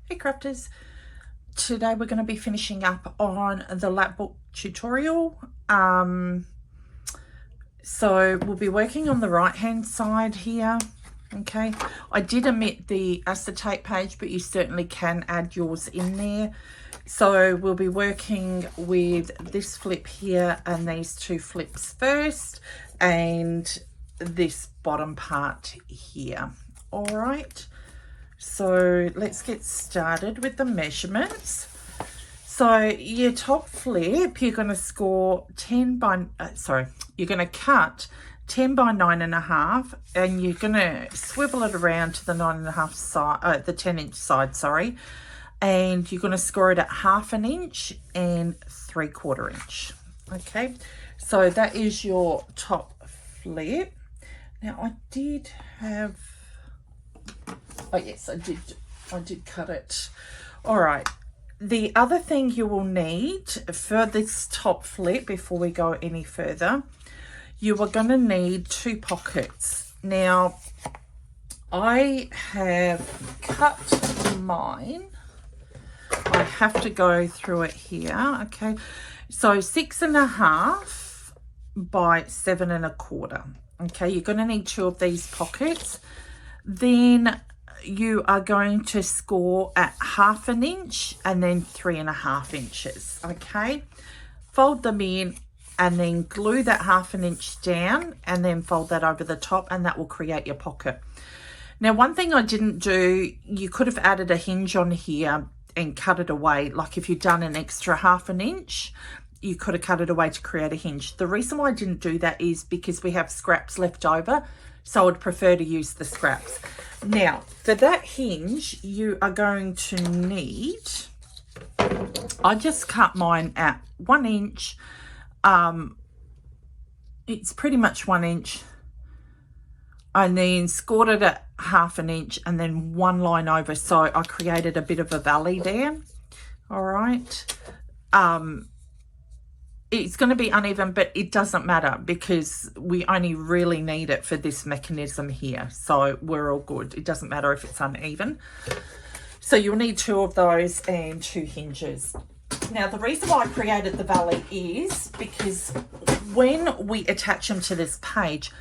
Hey crafters, today we're going to be finishing up on the Lapbook tutorial. So we'll be working on the right hand side here. Okay, I did omit the acetate page, but you certainly can add yours in there. So we'll be working with this flip here and these two flips first, and this bottom part here. All right. So let's get started with the measurements. So your top flip, you're going to score 10 by, you're going to cut 10 by 9.5, and you're going to swivel it around to the 9.5 side, the 10-inch side, sorry. And you're going to score it at 1/2 inch and 3/4 inch. Okay, so that is your top flip. Now I did have, oh yes, I did cut it. All right, the other thing you will need for this top flip, before we go any further, you are going to need 2 pockets. Now I have cut mine. I have to go through it here. Okay, so 6.5 by 7.25. Okay, you're going to need 2 of these pockets. Then you are going to score at 1/2 inch and then 3.5 inches. Okay, fold them in and then glue that 1/2 inch down and then fold that over the top, and that will create your pocket. Now, one thing I didn't do, you could have added a hinge on here and cut it away. Like if you've done an extra 1/2 inch, you could have cut it away to create a hinge. The reason why I didn't do that is because we have scraps left over, so I would prefer to use the scraps. Now, for that hinge, you are going to need, I just cut mine at 1 inch. It's pretty much 1 inch. And then scored it at 1/2 inch and then 1 line over. So I created a bit of a valley there. All right. It's going to be uneven, but it doesn't matter because we only really need it for this mechanism here. So we're all good. It doesn't matter if it's uneven. So you'll need 2 of those and 2 hinges. Now, the reason why I created the valley is because when we attach them to this page,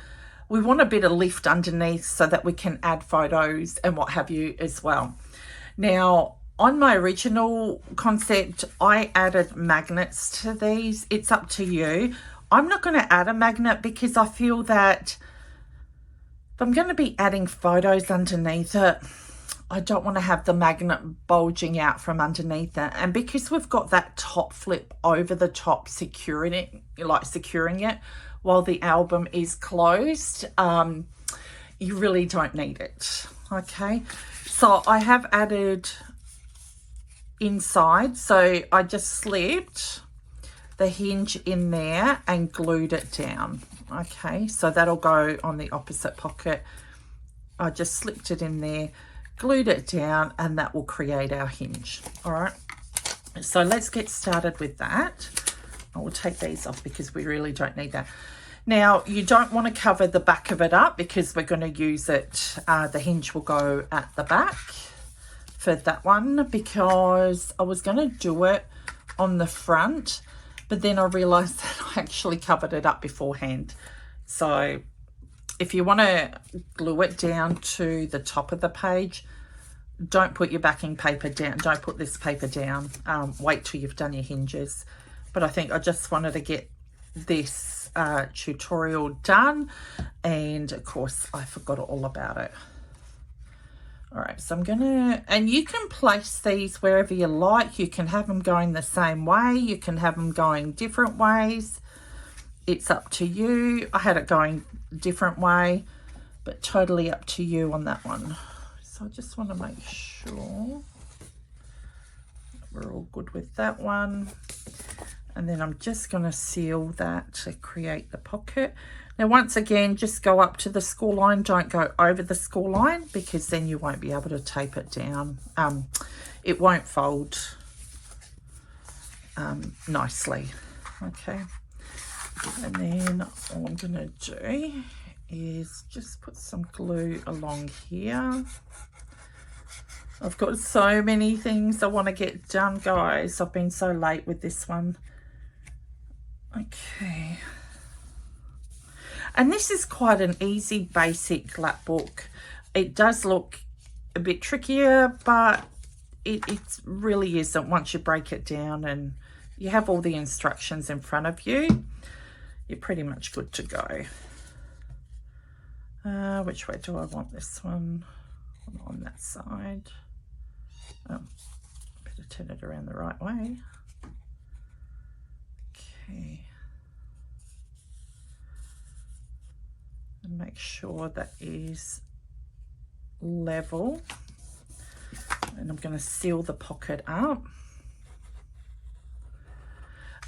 we want a bit of lift underneath so that we can add photos and what have you as well. Now, on my original concept, I added magnets to these. It's up to you. I'm not going to add a magnet because I feel that if I'm going to be adding photos underneath it, I don't want to have the magnet bulging out from underneath it. And because we've got that top flip over the top securing it while the album is closed, you really don't need it. Okay, so I have added inside, so I just slipped the hinge in there and glued it down. Okay, so that'll go on the opposite pocket. I just slipped it in there, glued it down, and that will create our hinge. All right, so let's get started with that. I will take these off because we really don't need that. Now, you don't want to cover the back of it up because we're going to use it, the hinge will go at the back for that one, because I was going to do it on the front, but then I realized that I actually covered it up beforehand. So if you want to glue it down to the top of the page, don't put your backing paper down. Don't put this paper down. Wait till you've done your hinges. But I think I just wanted to get this tutorial done, and of course I forgot all about it. All right, so I'm gonna, and you can place these wherever you like. You can have them going the same way, you can have them going different ways. It's up to you. I had it going different way, but totally up to you on that one. So I just want to make sure we're all good with that one. And then I'm just going to seal that to create the pocket. Now, once again, just go up to the score line. Don't go over the score line because then you won't be able to tape it down. It won't fold nicely. Okay. And then all I'm going to do is just put some glue along here. I've got so many things I want to get done, guys. I've been so late with this one. Okay. And this is quite an easy, basic lap book. It does look a bit trickier, but it really isn't once you break it down and you have all the instructions in front of you. You're pretty much good to go. Which way do I want this one? On that side. Oh, better turn it around the right way. Okay. And make sure that is level. And I'm going to seal the pocket up.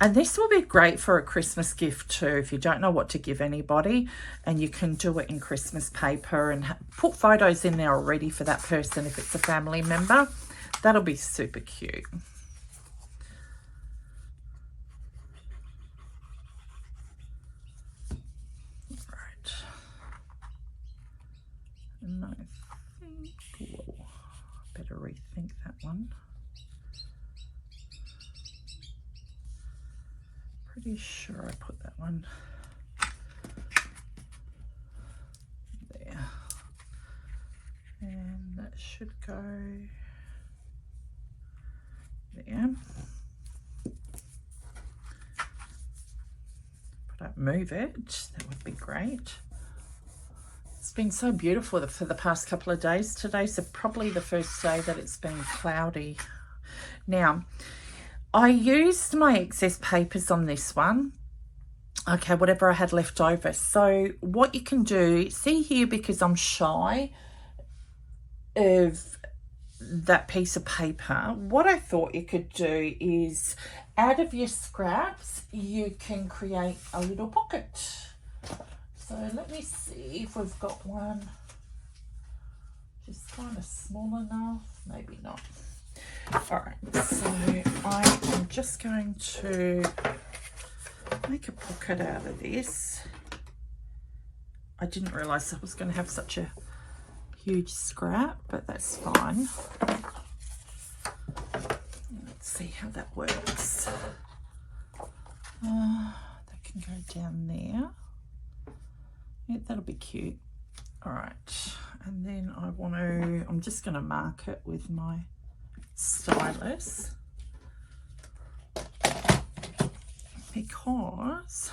And this will be great for a Christmas gift too, if you don't know what to give anybody, and you can do it in Christmas paper and put photos in there already for that person if it's a family member. That'll be super cute. Right. And I think, whoa, better rethink that one. Pretty sure I put that one there, and that should go there. If I don't move it, that would be great. It's been so beautiful for the past couple of days. Today's probably the first day that it's been cloudy. Now, I used my excess papers on this one. Okay, whatever I had left over. So what you can do, see here, because I'm shy of that piece of paper, what I thought you could do is, out of your scraps, you can create a little pocket. So let me see if we've got one just kind of small enough. Maybe not. All right, so I am just going to make a pocket out of this. I didn't realise I was going to have such a huge scrap, but that's fine. Let's see how that works. That can go down there. Yeah, that'll be cute. All right, and then I'm just going to mark it with my stylus, because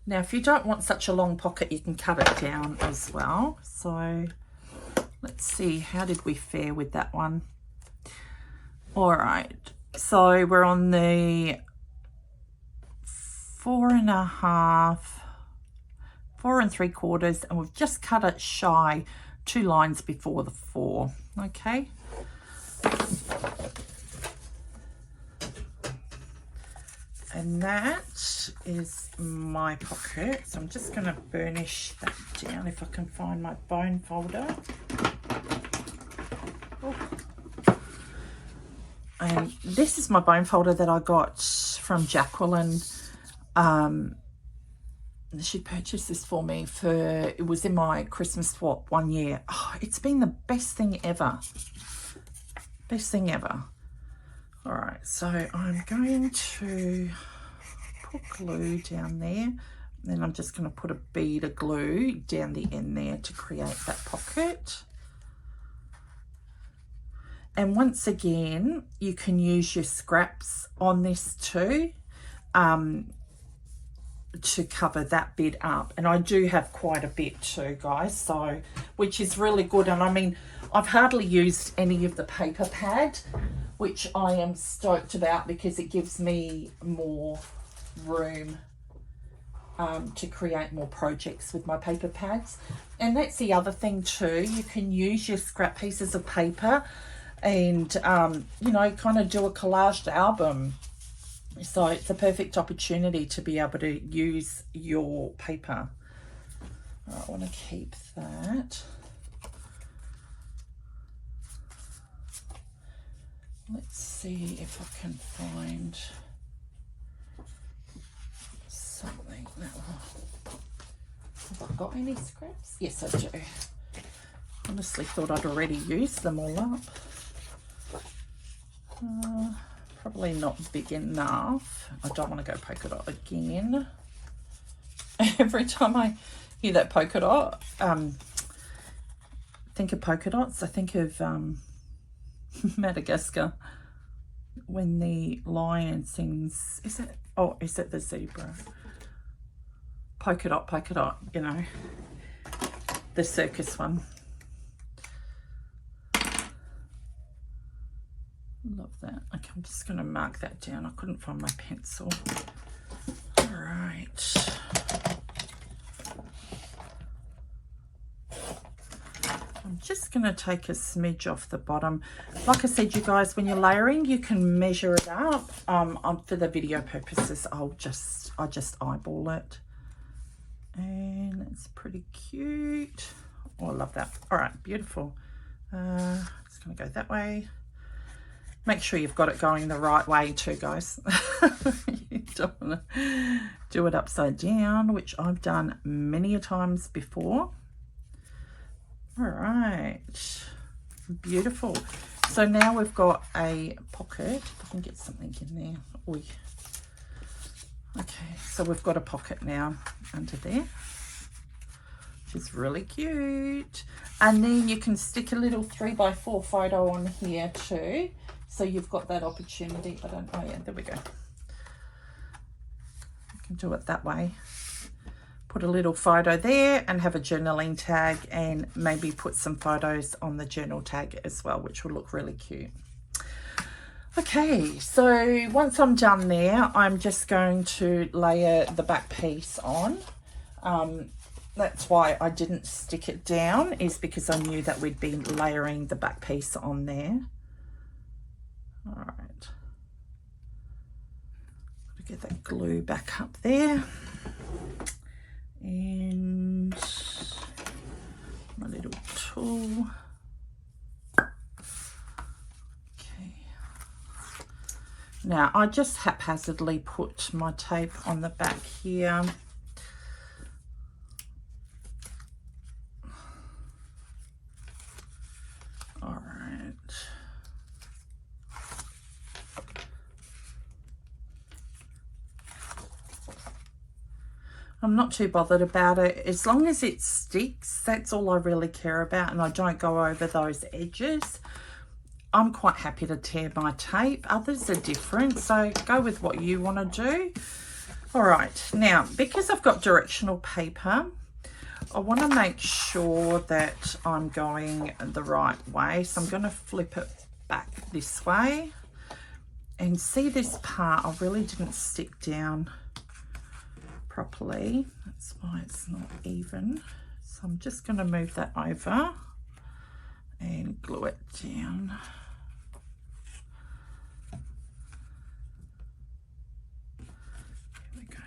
now if you don't want such a long pocket, you can cut it down as well. So let's see, how did we fare with that one? All right, so we're on the 4.5, 4 3/4, and we've just cut it shy 2 lines before the 4. Okay, and that is my pocket. So I'm just going to burnish that down if I can find my bone folder. Oh. And this is my bone folder that I got from Jacqueline. She purchased this for me it was in my Christmas swap one year. Oh, it's been the best thing ever. Best thing ever. All right, so I'm going to put glue down there. Then I'm just going to put a bead of glue down the end there to create that pocket. And once again, you can use your scraps on this too. To cover that bit up, and I do have quite a bit too, guys, so which is really good. And I mean, I've hardly used any of the paper pad, which I am stoked about, because it gives me more room to create more projects with my paper pads. And that's the other thing too, you can use your scrap pieces of paper and you know, kind of do a collaged album. So it's a perfect opportunity to be able to use your paper. I want to keep that. Let's see if I can find something that will Have I got any scraps? Yes, I do. Honestly thought I'd already used them all up. Probably not big enough. I don't want to go polka dot again. Every time I hear that polka dot, think of polka dots, I think of Madagascar, when the lion sings, is it the zebra? Polka dot, you know, the circus one. Love that. Okay, I'm just going to mark that down. I couldn't find my pencil. All right. I'm just going to take a smidge off the bottom. Like I said, you guys, when you're layering, you can measure it up. For the video purposes, I just eyeball it. And it's pretty cute. Oh, I love that. All right, beautiful. It's going to go that way. Make sure you've got it going the right way too, guys. You don't want to do it upside down, which I've done many a times before. All right, beautiful. So now we've got a pocket. If I can get something in there. Oy. Okay, so we've got a pocket now under there, which is really cute. And then you can stick a little 3x4 photo on here too. So you've got that opportunity. I don't know. Oh yeah, there we go. You can do it that way. Put a little photo there and have a journaling tag, and maybe put some photos on the journal tag as well, which will look really cute. Okay, so once I'm done there, I'm just going to layer the back piece on. That's why I didn't stick it down, is because I knew that we'd be layering the back piece on there. All right, get that glue back up there, and my little tool. Okay, now I just haphazardly put my tape on the back here. All right. I'm not too bothered about it. As long as it sticks, that's all I really care about, and I don't go over those edges. I'm quite happy to tear my tape. Others are different, so go with what you want to do. All right, now, because I've got directional paper, I want to make sure that I'm going the right way. So I'm going to flip it back this way. And see this part, I really didn't stick down properly. That's why it's not even. So I'm just going to move that over and glue it down. Here we go.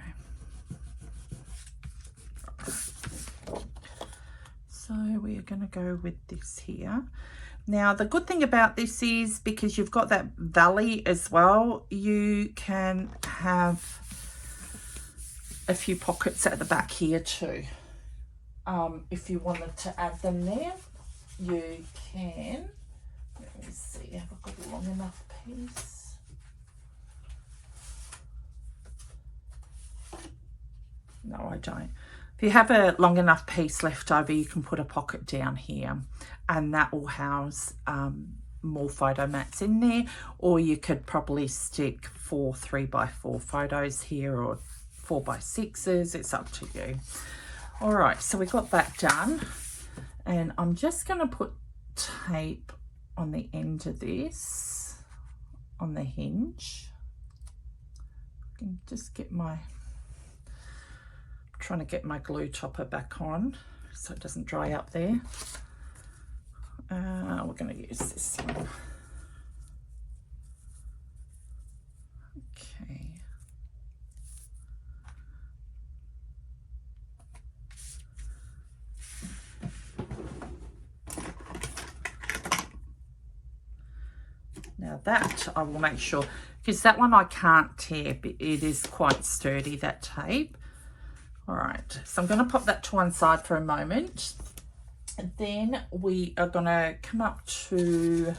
So we are going to go with this here. Now, the good thing about this is, because you've got that valley as well, you can have a few pockets at the back here too. If you wanted to add them there, you can. Let me see, have I got a long enough piece? No, I don't. If you have a long enough piece left over, you can put a pocket down here, and that will house more photo mats in there, or you could probably stick 4 3x4 photos here, or 4x6s. It's up to you. All right, so we got that done, and I'm just going to put tape on the end of this, on the hinge. I can just get my, trying to get my glue topper back on so it doesn't dry up there. We're going to use this one. Okay. Now that I will make sure, because that one I can't tear, but it is quite sturdy, that tape. All right, so I'm going to pop that to one side for a moment. And then we are going to come up to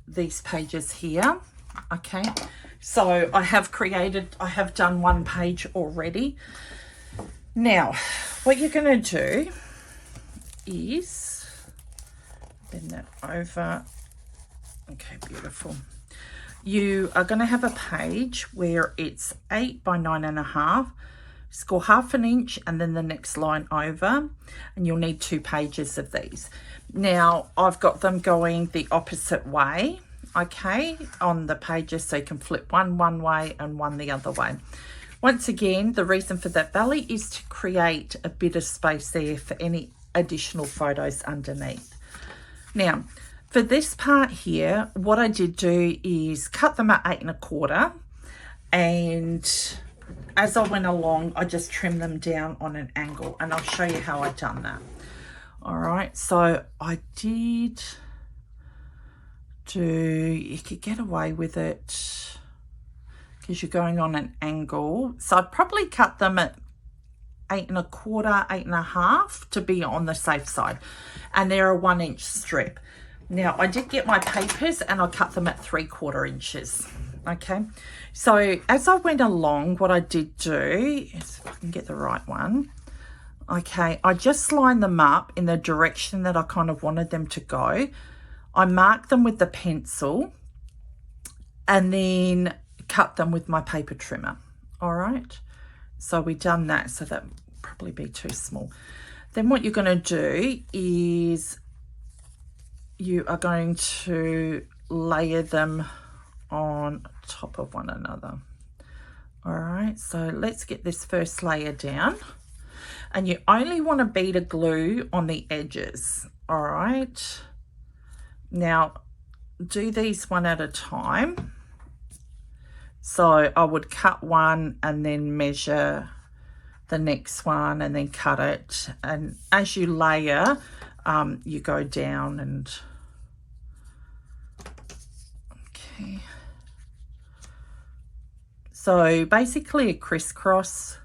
these pages here. Okay, so I have done one page already. Now, what you're going to do is bend that over. Okay, beautiful. You are going to have a page where it's 8 by 9.5. Score 1/2 inch and then the next line over, and you'll need 2 pages of these. Now, I've got them going the opposite way, okay, on the pages, so you can flip one way and one the other way. Once again, the reason for that belly is to create a bit of space there for any additional photos underneath. Now, for this part here, what I did do is cut them at 8 1/4, and as I went along, I just trimmed them down on an angle, and I'll show you how I've done that. All right, so I did do, you could get away with it because you're going on an angle. So I'd probably cut them at 8 1/4, 8 1/2 to be on the safe side. And they're a 1 inch strip. Now I did get my papers and I cut them at 3/4 inches. Okay, so as I went along, what I did do is, if I can get the right one, okay, I just lined them up in the direction that I kind of wanted them to go. I marked them with the pencil and then cut them with my paper trimmer. All right, so we done that, so that would probably be too small. Then what you're going to do is you are going to layer them on top of one another. All right, so let's get this first layer down, and you only want to bead a glue on the edges. All right, now do these one at a time. So I would cut one and then measure the next one and then cut it, and as you layer, you go down and okay. So basically a crisscross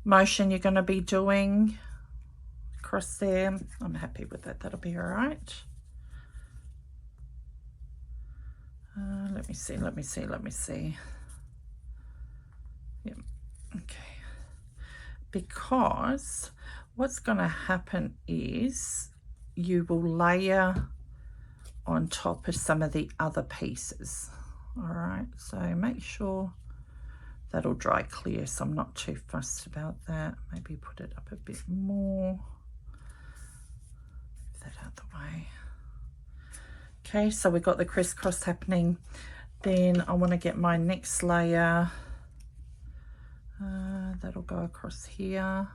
motion you're going to be doing across there. I'm happy with that. That'll be all right. Let me see. Yep. Okay. Because what's going to happen is you will layer on top of some of the other pieces. All right. So make sure that'll dry clear, so I'm not too fussed about that. Maybe put it up a bit more. Move that out the way. Okay, so we've got the crisscross happening. Then I want to get my next layer. That'll go across here.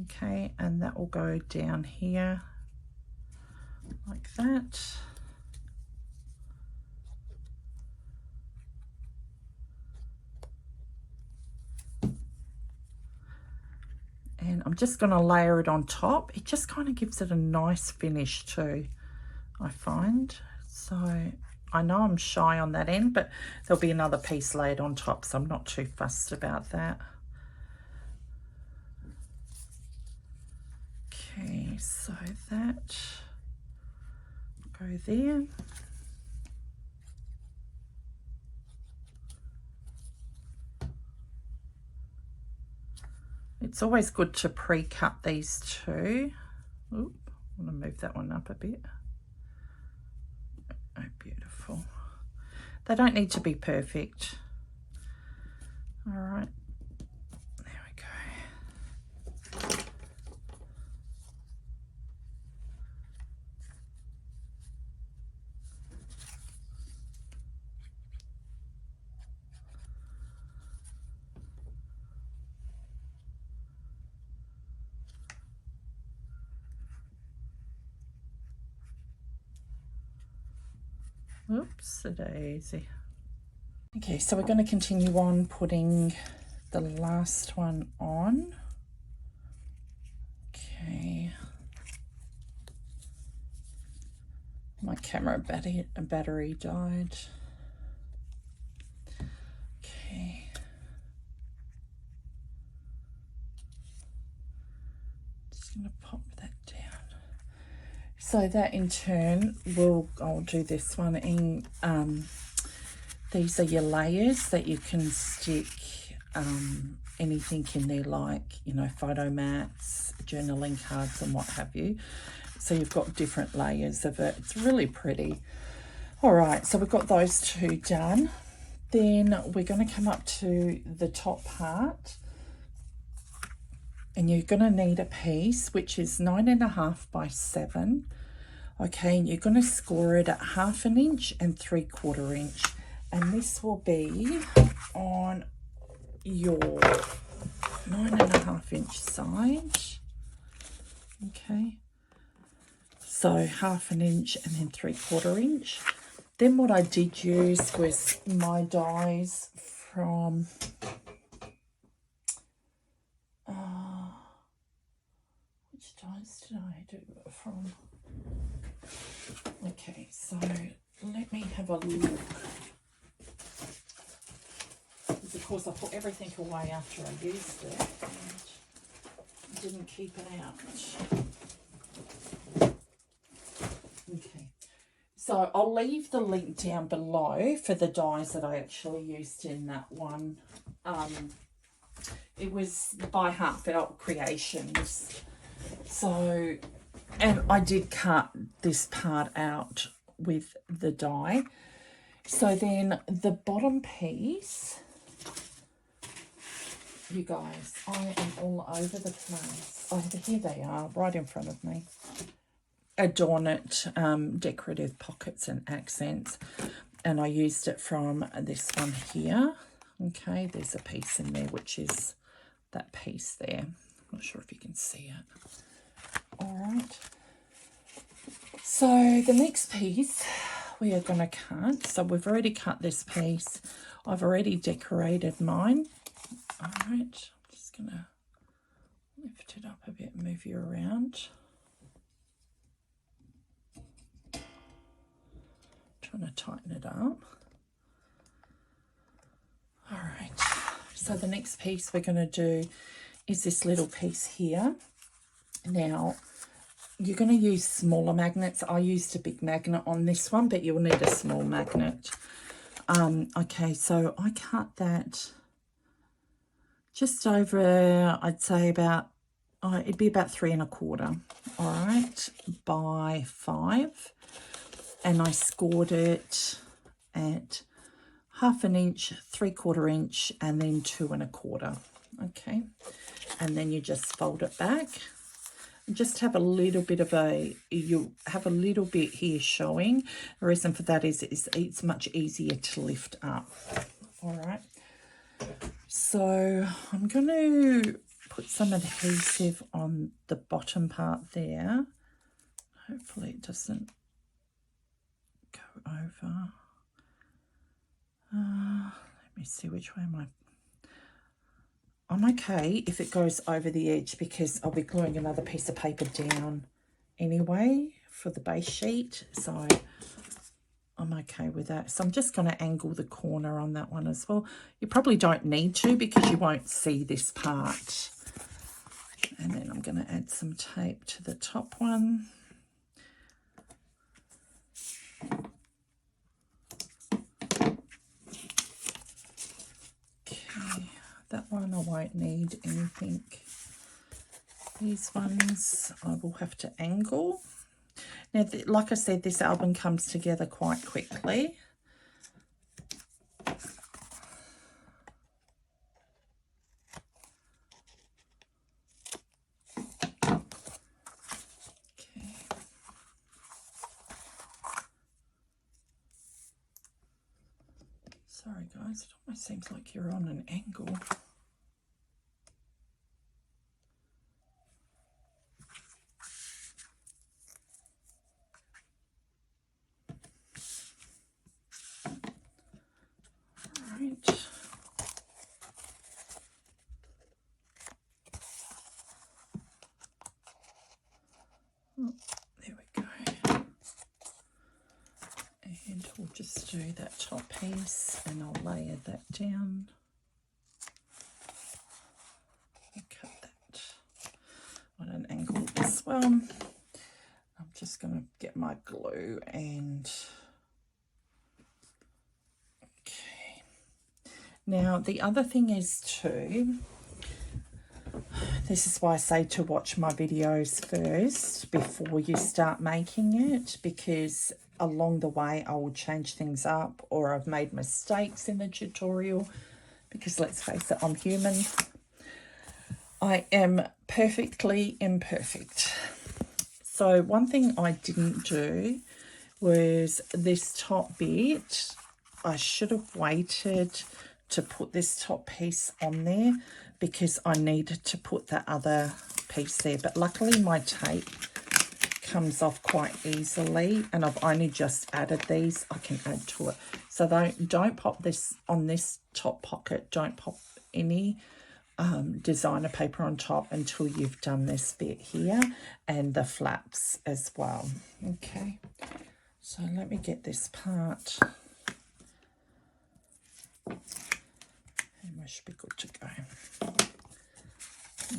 Okay, and that will go down here like that. And I'm just going to layer it on top. It just kind of gives it a nice finish too, I find. So I know I'm shy on that end, but there'll be another piece laid on top, so I'm not too fussed about that. Okay, so that go there. It's always good to pre-cut these two. Oop, I want to move that one up a bit. Oh, beautiful. They don't need to be perfect. All right, there we go. Oopsie-daisy. Okay, so we're going to continue on putting the last one on. Okay. My camera battery died. going to pop that down. So that in turn I'll do this one in, these are your layers that you can stick anything in there, like, you know, photo mats, journaling cards and what have you. So you've got different layers of it. It's really pretty. All right, so we've got those two done. Then we're going to come up to the top part, and you're going to need a piece which is 9.5 by 7. Okay, and you're going to score it at 1/2 inch and 3/4 inch, and this will be on your 9.5 inch side. Okay, so 1/2 inch and then 3/4 inch. Then what I did use was my dies from which dies did I do it from? Okay, so let me have a look. Because of course I put everything away after I used it and didn't keep it out. Okay, so I'll leave the link down below for the dies that I actually used in that one. It was by Heartfelt Creations. So, and I did cut this part out with the die. So then the bottom piece, you guys, I am all over the place. Oh, here they are, right in front of me. Adorn It, decorative pockets and accents. And I used it from this one here. Okay, there's a piece in there, which is that piece there. I'm not sure if you can see it. All right. So the next piece we are going to cut. So we've already cut this piece. I've already decorated mine. All right. I'm just going to lift it up a bit, move you around. Trying to tighten it up. All right. So the next piece we're going to do is this little piece here. Now, you're going to use smaller magnets. I used a big magnet on this one, but you'll need a small magnet. Okay, so I cut that just over, I'd say about, it'd be about 3 1/4, all right, by 5. And I scored it at 1/2 inch, 3/4 inch, and then 2 1/4, okay. And then you just fold it back. Just have a little bit of you have a little bit here showing. The reason for that is it's much easier to lift up. All right. So I'm going to put some adhesive on the bottom part there. Hopefully it doesn't go over. Let me see, which way am I? I'm okay if it goes over the edge because I'll be gluing another piece of paper down anyway for the base sheet. So I'm okay with that. So I'm just going to angle the corner on that one as well. You probably don't need to because you won't see this part. And then I'm going to add some tape to the top one. Okay. That one I won't need anything. These ones I will have to angle. Now, like I said, this album comes together quite quickly. Okay. Sorry guys, it almost seems like you're on an angle. Oh, there we go. And we'll just do that top piece and I'll layer that down. And cut that on an angle well. I'm just going to get my glue and... Okay. Now, the other thing is too, this is why I say to watch my videos first before you start making it, because along the way I will change things up, or I've made mistakes in the tutorial, because let's face it, I'm human. I am perfectly imperfect. So one thing I didn't do was this top bit. I should have waited to put this top piece on there because I needed to put the other piece there. But luckily my tape comes off quite easily, and I've only just added these. I can add to it. So don't pop this on this top pocket. Don't pop any designer paper on top until you've done this bit here and the flaps as well. Okay, so let me get this part, and we should be good to go.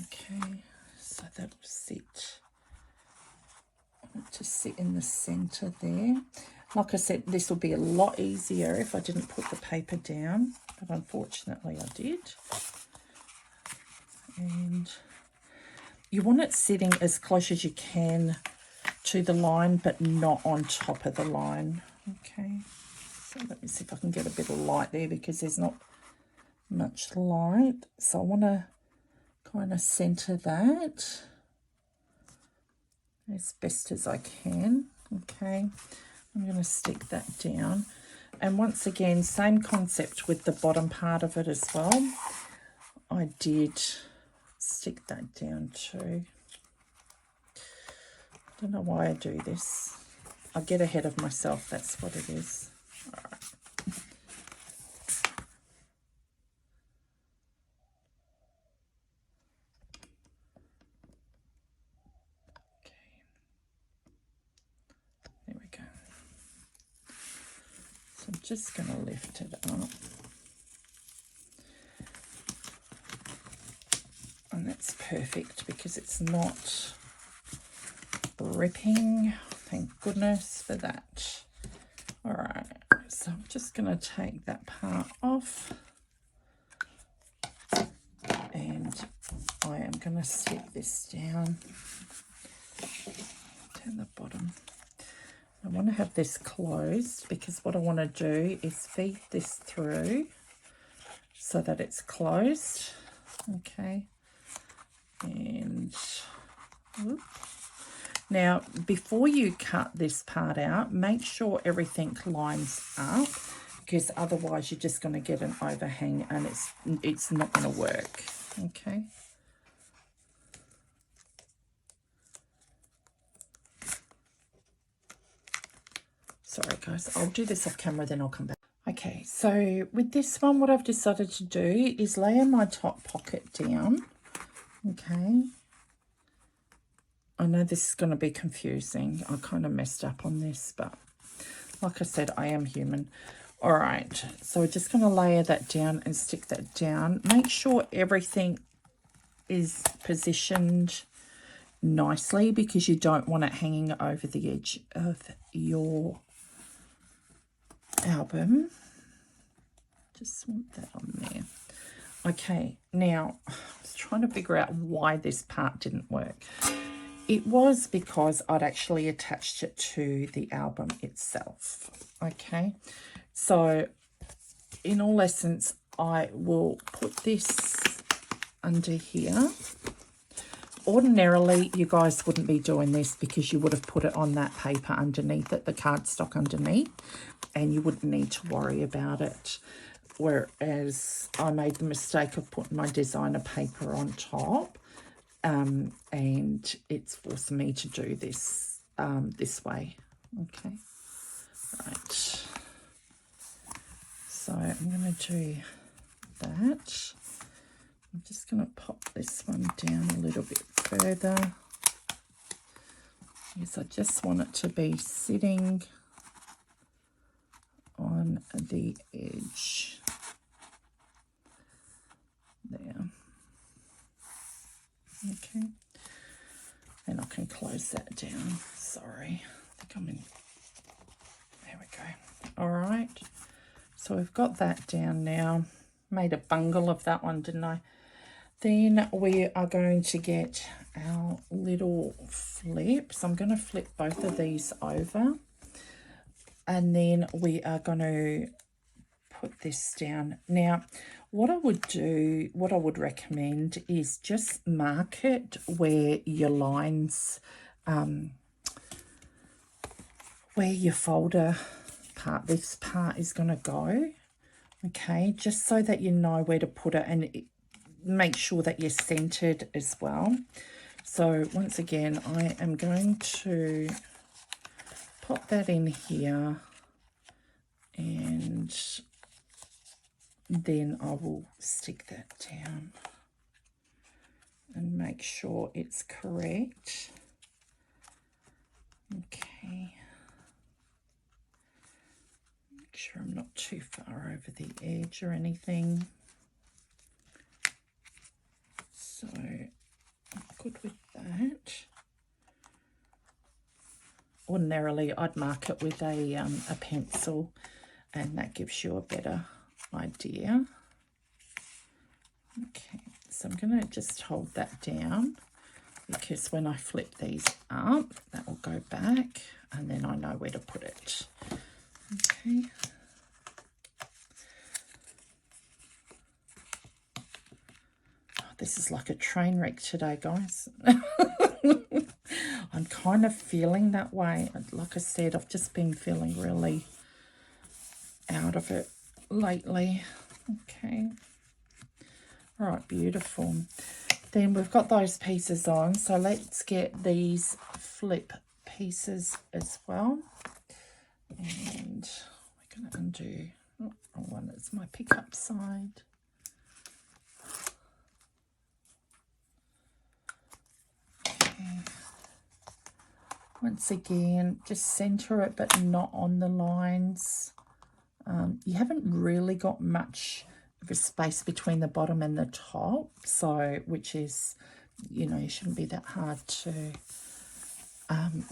Okay, so that will sit. I want to sit in the center there. Like I said, this will be a lot easier if I didn't put the paper down, but unfortunately I did. And you want it sitting as close as you can to the line, but not on top of the line. Okay, so let me see if I can get a bit of light there, because there's not much light. So I want to kind of center that as best as I can. Okay, I'm going to stick that down. And once again, same concept with the bottom part of it as well. I did stick that down too. Don't know why I do this. I get ahead of myself, that's what it is. All right. Okay. There we go. So I'm just going to lift it up. And that's perfect because it's not ripping. Thank goodness for that. All right, so I'm just going to take that part off, and I am going to stick this down the bottom. I want to have this closed because what I want to do is feed this through so that it's closed. Okay. And whoop. Now, before you cut this part out, make sure everything lines up, because otherwise you're just going to get an overhang and it's not going to work. Okay. Sorry guys, I'll do this off camera, then I'll come back. Okay, so with this one, what I've decided to do is layer my top pocket down. Okay. I know this is going to be confusing. I kind of messed up on this, but like I said, I am human. All right, so we're just going to layer that down and stick that down. Make sure everything is positioned nicely, because you don't want it hanging over the edge of your album. Just want that on there. Okay, now I was trying to figure out why this part didn't work. It was because I'd actually attached it to the album itself. Okay, so in all essence, I will put this under here. Ordinarily, you guys wouldn't be doing this because you would have put it on that paper underneath it, the cardstock underneath, and you wouldn't need to worry about it. Whereas I made the mistake of putting my designer paper on top, and it's forced me to do this this way. Okay, right. So I'm going to do that. I'm just going to pop this one down a little bit further, because I just want it to be sitting on the edge there. Okay, and I can close that down. Sorry, I think I'm in. There we go. All right. So we've got that down now. Made a bungle of that one, didn't I? Then we are going to get our little flips. I'm going to flip both of these over. And then we are going to put this down. Now, what I would recommend is just mark it where your lines, where your folder part, this part is going to go. Okay, just so that you know where to put it, and make sure that you're centered as well. So once again, I am going to pop that in here, and then I will stick that down and make sure it's correct. Okay. Make sure I'm not too far over the edge or anything. So I'm good with that. Ordinarily, I'd mark it with a pencil, and that gives you a better idea. Okay, so I'm going to just hold that down, because when I flip these up, that will go back, and then I know where to put it. Okay. Oh, this is like a train wreck today, guys. I'm kind of feeling that way. Like I said, I've just been feeling really out of it lately. Okay. All right, beautiful. Then we've got those pieces on, so let's get these flip pieces as well. And we're going to undo, oh, wrong one, it's my pickup side. Okay. Once again, just center it, but not on the lines. You haven't really got much of a space between the bottom and the top, so, which is, you know, it shouldn't be that hard to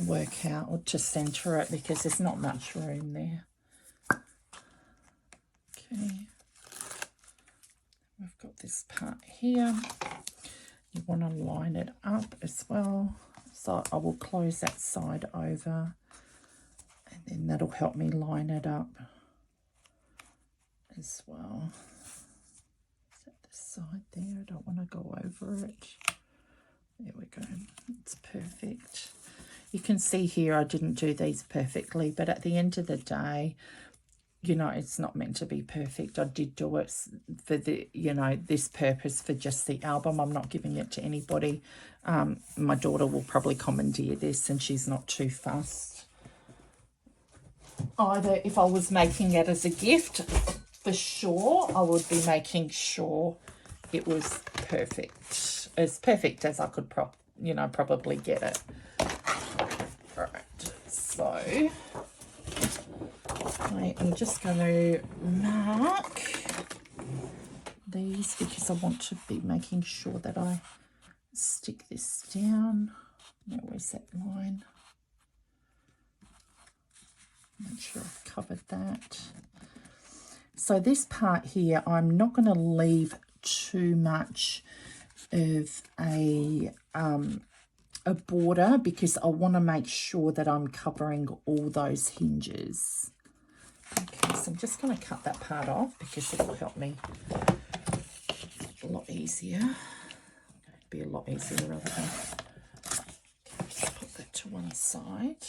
work out or to center it, because there's not much room there. Okay, we've got this part here. You want to line it up as well, so I will close that side over, and then that'll help me line it up as well. Is that the side there? I don't want to go over it. There we go. It's perfect. You can see here I didn't do these perfectly, but at the end of the day, you know, it's not meant to be perfect. I did do it for the, you know, this purpose, for just the album. I'm not giving it to anybody. My daughter will probably commandeer this, and she's not too fussed either. If I was making it as a gift, for sure, I would be making sure it was perfect. As perfect as I could probably get it. All right, so I am just going to mark these, because I want to be making sure that I stick this down. Now, where's that line? Make sure I've covered that. So this part here, I'm not going to leave too much of a border, because I want to make sure that I'm covering all those hinges. Okay, so I'm just going to cut that part off, because it'll help me a lot easier. It'd be a lot easier rather than... Okay, just put that to one side,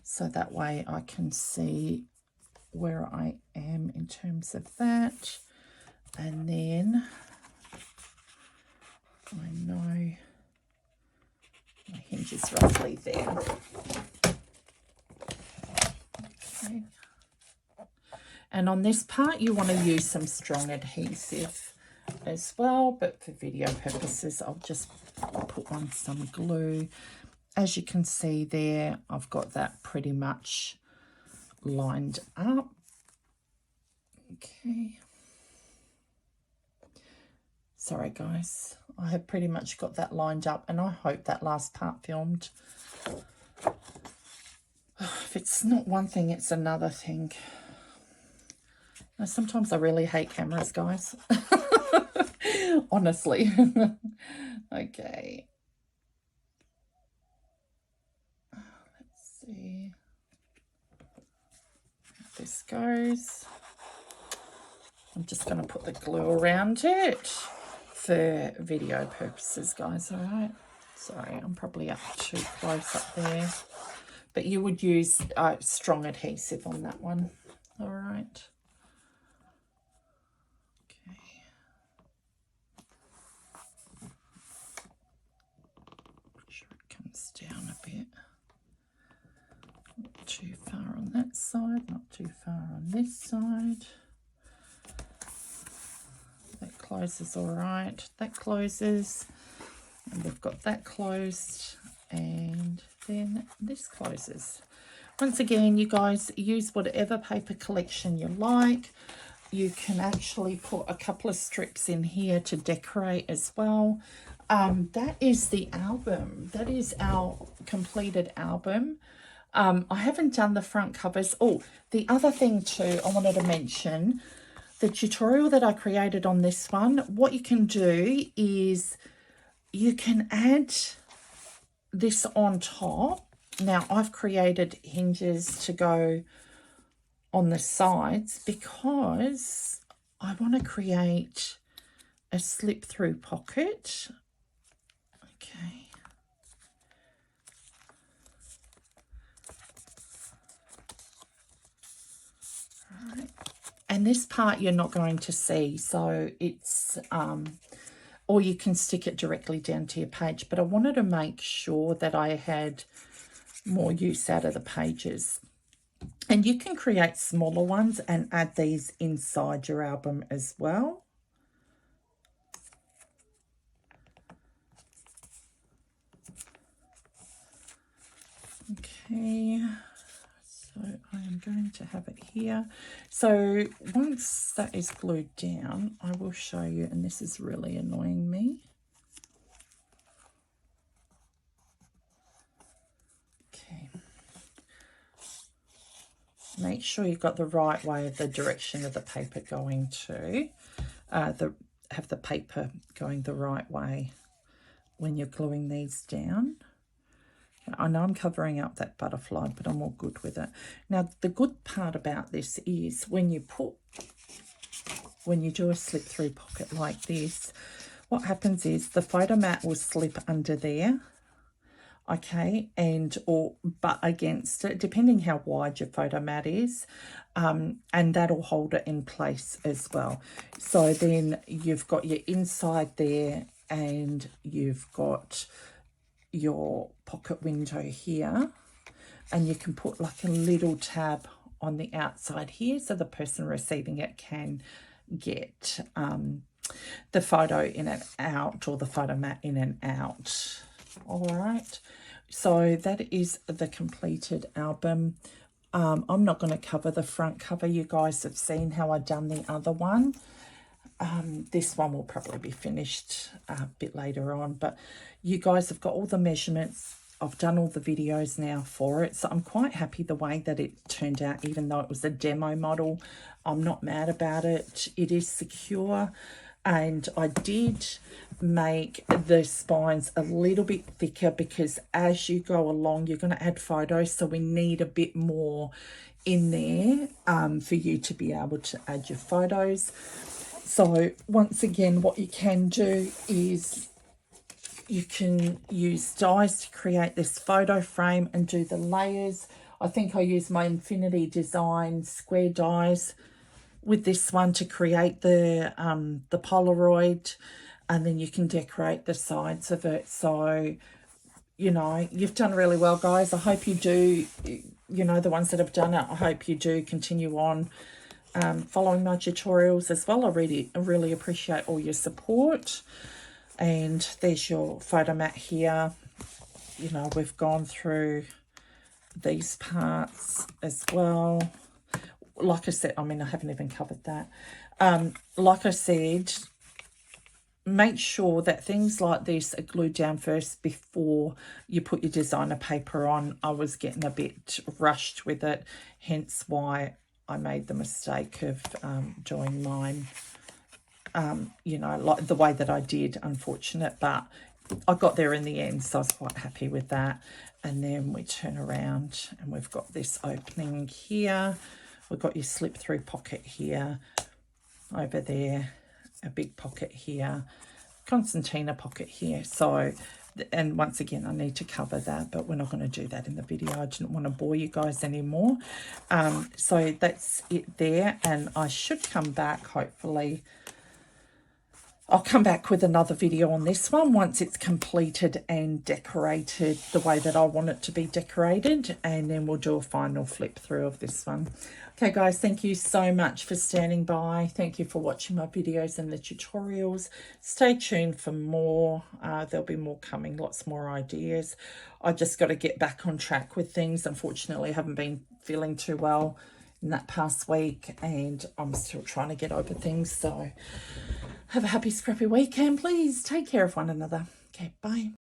so that way I can see where I am in terms of that. And then I know my hinge is roughly there. Okay. And on this part, you want to use some strong adhesive as well, but for video purposes, I'll just put on some glue. As you can see there, I've got that pretty much lined up. Okay. Sorry guys, I have pretty much got that lined up, and I hope that last part filmed. If it's not one thing, it's another thing. Now, sometimes I really hate cameras, guys. Honestly. Okay. Let's see how this goes. I'm just going to put the glue around it for video purposes, guys, all right? Sorry, I'm probably up too close up there. But you would use strong adhesive on that one, all right? Okay. Make sure it comes down a bit. Not too far on that side, not too far on this side. That closes all right. That closes. And we've got that closed. And then this closes. Once again, you guys use whatever paper collection you like. You can actually put a couple of strips in here to decorate as well. That is the album. That is our completed album. I haven't done the front covers. Oh, the other thing too I wanted to mention, the tutorial that I created on this one, what you can do is you can add this on top. Now, I've created hinges to go on the sides because I want to create a slip-through pocket. Okay. All right. And this part you're not going to see, so it's, or you can stick it directly down to your page. But I wanted to make sure that I had more use out of the pages. And you can create smaller ones and add these inside your album as well. Okay. So I am going to have it here. So once that is glued down, I will show you, and this is really annoying me. Okay. Make sure you've got the right way of the direction of the paper going to. Have the paper going the right way when you're gluing these down. I know I'm covering up that butterfly, but I'm all good with it. Now, the good part about this is when you do a slip-through pocket like this, what happens is the photo mat will slip under there, okay, or butt against it, depending how wide your photo mat is, and that'll hold it in place as well. So then you've got your inside there, and you've got your pocket window here, and you can put like a little tab on the outside here so the person receiving it can get the photo in and out, or the photo mat in and out. All right, so that is the completed album. I'm not going to cover the front cover. You guys have seen how I've done the other one. This one will probably be finished a bit later on, but you guys have got all the measurements. I've done all the videos now for it, so I'm quite happy the way that it turned out. Even though it was a demo model, I'm not mad about it. It is secure, and I did make the spines a little bit thicker because as you go along, you're going to add photos, so we need a bit more in there for you to be able to add your photos. So once again, what you can do is you can use dies to create this photo frame and do the layers. I think I use my Infinity Design square dies with this one to create the Polaroid, and then you can decorate the sides of it. So, you know, you've done really well, guys. I hope you do, you know, the ones that have done it, I hope you do continue on following my tutorials as well. I really appreciate all your support. And there's your photo mat here. You know, we've gone through these parts as well. Like I said, I mean, I haven't even covered that. Like I said, make sure that things like this are glued down first before you put your designer paper on. I was getting a bit rushed with it, hence why I made the mistake of doing mine, you know, like the way that I did. Unfortunate, but I got there in the end, so I was quite happy with that. And then we turn around and we've got this opening here. We've got your slip through pocket here, over there, a big pocket here, concertina pocket here. So, and once again, I need to cover that, but we're not going to do that in the video. I didn't want to bore you guys anymore. So that's it there, and I should come back, hopefully. I'll come back with another video on this one once it's completed and decorated the way that I want it to be decorated, and then we'll do a final flip through of this one. Okay guys, thank you so much for standing by. Thank you for watching my videos and the tutorials. Stay tuned for more. There'll be more coming, lots more ideas. I just got to get back on track with things. Unfortunately, I haven't been feeling too well in that past week, and I'm still trying to get over things. So have a happy scrappy weekend. Please take care of one another. Okay, bye.